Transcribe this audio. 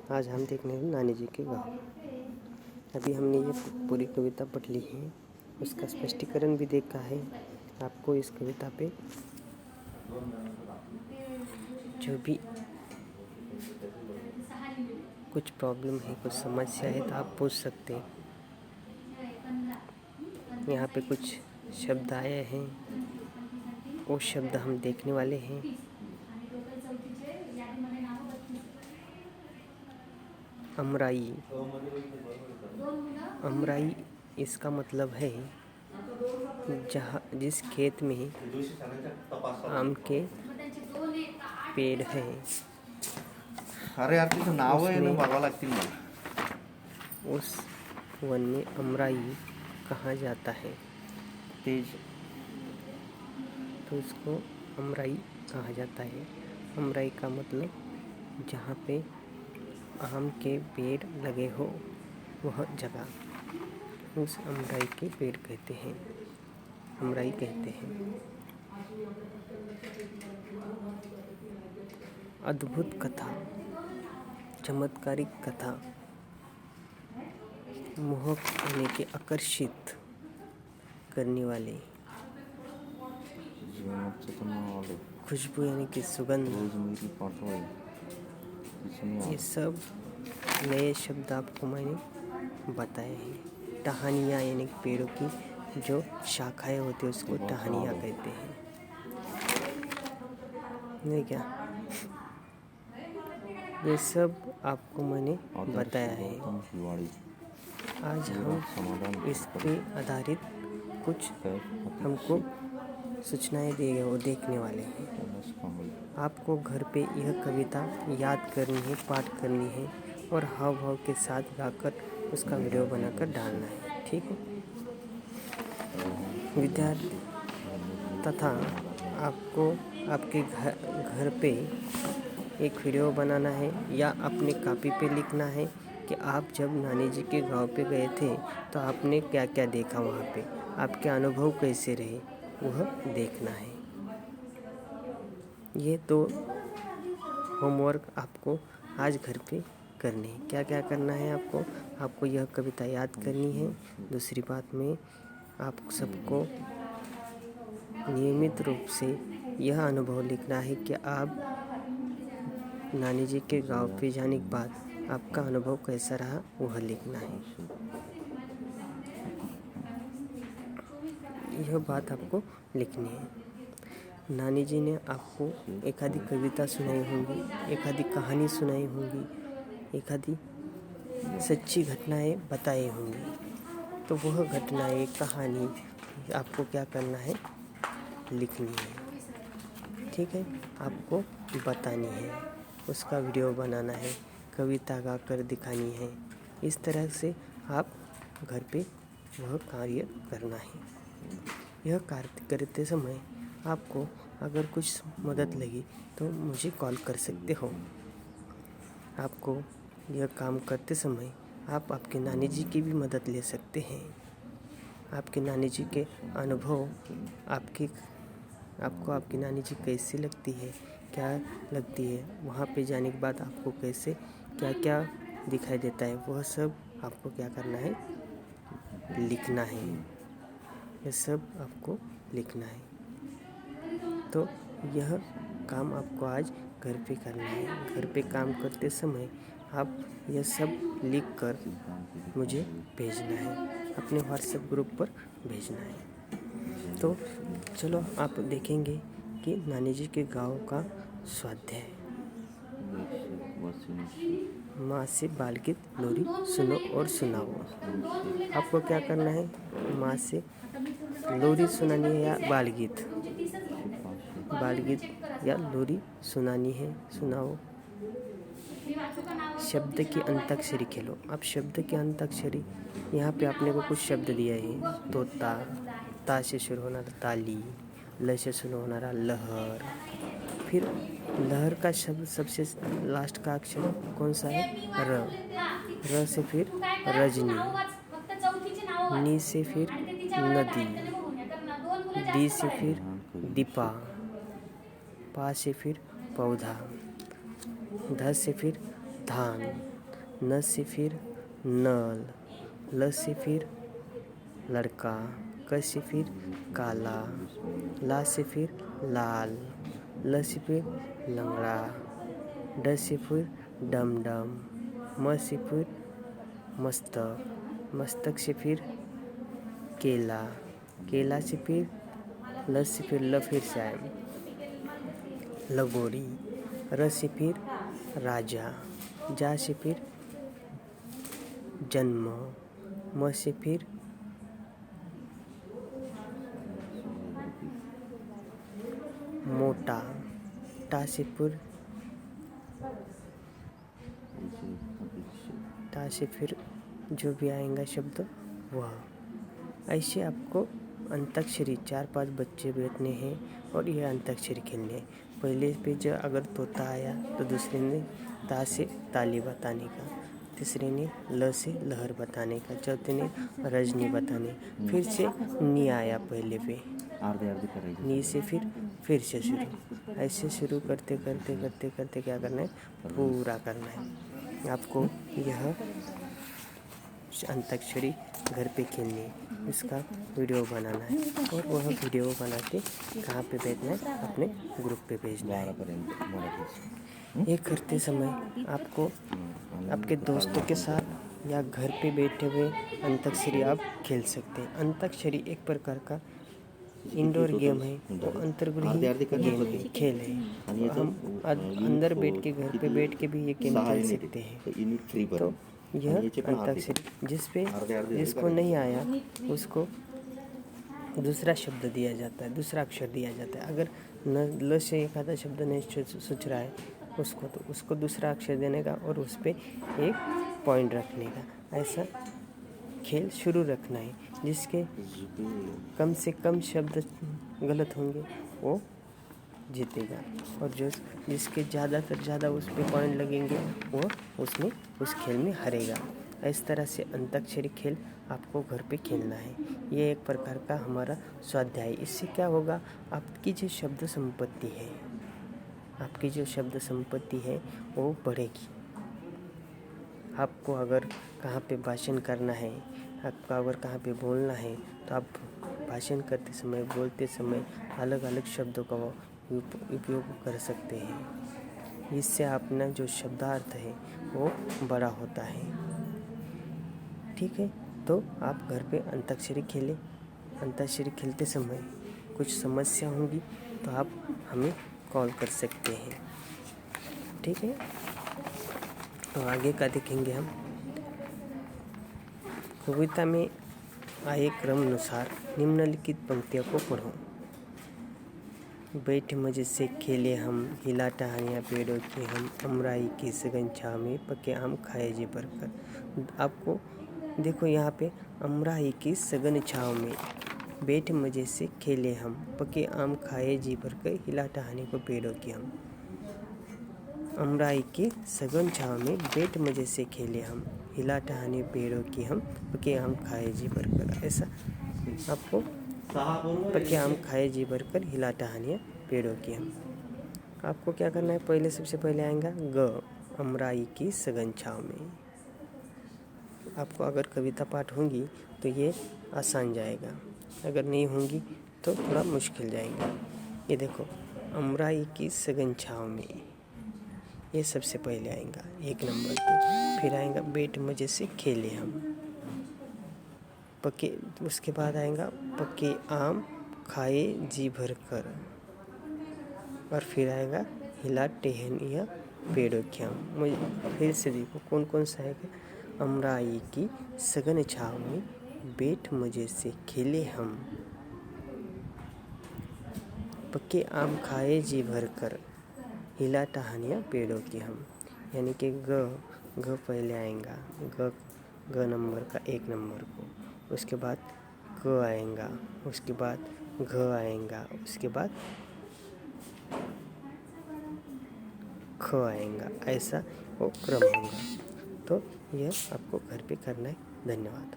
आज हम देखने हैं नानी जी के गाँव। अभी हमने ये पूरी कविता पढ़ ली है, उसका स्पष्टीकरण भी देखा है। आपको इस कविता पे जो भी कुछ प्रॉब्लम है, कुछ समस्या है तो आप पूछ सकते हैं। यहाँ पे कुछ शब्द आए हैं, वो शब्द हम देखने वाले हैं। अमराई। अमराई इसका मतलब है जिस खेत में आम के पेड़ हैं, अरे यार तुझं नाव आहे ना बघावं लागतील मला। उस वन में अमराई कहा जाता है। तेज तो उसको अमराई कहा जाता है। अमराई का मतलब जहाँ पे आम के पेड़ लगे हो वह जगह उस अमराई के पेड़ कहते हैं, अमराई कहते हैं। अद्भुत कथा, चमत्कारिक कथा, मोहक यानी कि आकर्षित करने वाले, खुशबू यानी कि सुगंध, ये सब नए शब्द आपको मैंने बताए हैं। टहनियाँ यानी कि पेड़ों की जो शाखाएं होती है उसको टहनियाँ कहते हैं, नहीं क्या? ये सब आपको मैंने बताया है। आज हम इस पे आधारित कुछ हमको सूचनाएं देंगे वो देखने वाले हैं। आपको घर पे यह कविता याद करनी है, पाठ करनी है और हाव भाव के साथ गाकर उसका वीडियो बनाकर डालना है, ठीक है विद्यार्थी? तथा आपको आपके घर पे एक वीडियो बनाना है या अपने कॉपी पे लिखना है कि आप जब नानी जी के गांव पे गए थे तो आपने क्या क्या देखा, वहाँ पे आपके अनुभव कैसे रहे, वह देखना है। ये तो होमवर्क आपको आज घर पे करने हैं। क्या क्या करना है आपको यह कविता याद करनी है। दूसरी बात में आप सबको नियमित रूप से यह अनुभव लिखना है कि आप नानी जी के गांव पे जाने के बाद आपका अनुभव कैसा रहा, वह लिखना है। यह बात आपको लिखनी है। नानी जी ने आपको एक आधी कविता सुनाई होंगी, एक आधी कहानी सुनाई होंगी, एक आधी सच्ची घटनाएं बताई होंगी। तो वह घटनाएं, कहानी आपको क्या करना है, लिखनी है, ठीक है? आपको बतानी है, उसका वीडियो बनाना है, कविता गा कर दिखानी है। इस तरह से आप घर पे वह कार्य करना है। यह कार्य करते समय आपको अगर कुछ मदद लगी तो मुझे कॉल कर सकते हो। आपको यह काम करते समय आप आपके नानी जी की भी मदद ले सकते हैं। आपके नानी जी के अनुभव आपको आपकी नानी जी कैसी लगती है, क्या लगती है, वहाँ पे जाने के बाद आपको कैसे क्या क्या दिखाई देता है, वह सब आपको क्या करना है, लिखना है। यह सब आपको लिखना है। तो यह काम आपको आज घर पे करना है। घर पे काम करते समय आप यह सब लिख कर मुझे भेजना है, अपने व्हाट्सएप ग्रुप पर भेजना है। तो चलो आप देखेंगे कि नानी जी के गाँव का स्वाध्याय। माँ से बाल गीत लोरी सुनो और सुनाओ। आपको क्या करना है, माँ से लोरी सुनानी है या बाल गीत या लोरी सुनानी है, सुनाओ। शब्द की अंताक्षरी खेलो। अब शब्द की अंताक्षरी, यहाँ पे आपने को कुछ शब्द दिया है। तोता, ता से शुरू होना ताली, ल से शुरू होना लहर, फिर लहर का शब्द सबसे लास्ट का अक्षर कौन सा है, र से फिर रजनी, नी से फिर नदी, दी से फिर दीपा, पा से फिर पौधा, ध से फिर धान, न से फिर नल, ल से फिर लड़का, क से फिर काला, ला से फिर लाल, ल से फिर लंगड़ा, ड से फिर डमडम, म से फिर मस्तक, मस्तक से फिर केला, केला से फिर ल से फिर ल फिर से आए लगोरी, र से फिर राजा, जा से फिर जन्म, म से फिर मोटा, टा से फिर जो भी आएगा शब्द वह। ऐसे आपको अंताक्षरी 4-5 बच्चे बैठने हैं और यह अंताक्षरी खेलने हैं। पहले पे जो अगर तोता आया तो दूसरे ने ता से ताली बताने का, तीसरे ने ल से लहर बताने का, चौथे ने रजनी बताने, फिर से नी आया पहले पे, नी से फिर से शुरू, ऐसे शुरू करते करते करते करते क्या करना है, पूरा करना है। आपको यह अंताक्षरी घर पे खेलनी है, इसका वीडियो बनाना है और वह वीडियो बना के कहाँ पे भेजना है, अपने ग्रुप पे भेजना है। ये करते समय आपको आपके दोस्तों के साथ या घर पे बैठे हुए अंताक्षरी आप खेल सकते हैं। अंताक्षरी एक प्रकार का इंडोर गेम है, तो अंतर्गृही गेम है, खेल है। हम अंदर बैठ के घर पे बैठ के भी ये गेम खेल सकते हैं। तो यह अंताक्षरी जिसको नहीं आया उसको दूसरा शब्द दिया जाता है, दूसरा अक्षर दिया जाता है। अगर न ल से एक आधा शब्द नहीं सोच रहा है उसको दूसरा अक्षर देने का और उस पर एक पॉइंट रखने का, ऐसा खेल शुरू रखना है। जिसके कम से कम शब्द गलत होंगे वो जीतेगा और जिसके ज़्यादा उस पर पॉइंट लगेंगे वो उसमें उस खेल में हारेगा। इस तरह से अंताक्षरी खेल आपको घर पे खेलना है। ये एक प्रकार का हमारा स्वाध्याय। इससे क्या होगा, आपकी जो शब्द संपत्ति है वो बढ़ेगी। आपको अगर कहाँ पे भाषण करना है, आपका अगर कहाँ पे बोलना है, तो आप भाषण करते समय, बोलते समय अलग अलग शब्दों का उपयोग कर सकते हैं। इससे अपना जो शब्दार्थ है वो बड़ा होता है। ठीक है, तो आप घर पे अंताक्षरी खेलें। अंताक्षरी खेलते समय कुछ समस्या होगी तो आप हमें कॉल कर सकते हैं। ठीक है, तो आगे का देखेंगे हम। कविता में आए क्रम अनुसार निम्नलिखित पंक्तियों को पढ़ो। बैठ मजे से खेले हम, हिला टहनियाँ पेड़ों की हम, अमराई की सघन छाँव में पके आम खाए जी भरकर। आपको देखो यहाँ पे अमराई की सघन छाँव में बैठ मजे से खेले हम, पके आम खाए जी भरकर, हिला टहनी को पेड़ों की हम। अमराई की सघन छाँव में बैठ मजे से खेले हम, हिला टहनी पेड़ों की हम, पके आम खाए जी भरकर। ऐसा आपको पके आम खाए जी भरकर, हिला टहनियाँ पेड़ों की हम। आपको क्या करना है, सबसे पहले आएगा ग, अमराई की सघन छाँव में। आपको अगर कविता पाठ होंगी तो ये आसान जाएगा, अगर नहीं होंगी तो थोड़ा मुश्किल जाएगा। ये देखो, अमराई की सघन छाँव में, ये सबसे पहले आएगा 1 नंबर पे। फिर आएगा बैठ मजे से खेले हम, पके, उसके बाद आएगा पके आम खाए जी भर कर, और फिर आएगा हिला टहनियाँ पेड़ों की हम। मुझे फिर से देखो कौन कौन सा है। अमराई की सघन छाँव में बैठ मजे से खेले हम, पके आम खाए जी भर कर, हिला टहनियाँ पेड़ों की हम। यानी कि घ पहले आएगा, ग नंबर का 1 नंबर को, उसके बाद क आएगा, उसके बाद घ आएगा, उसके बाद ख आएगा। ऐसा वो क्रम होगा। तो यह आपको घर पे करना है। धन्यवाद।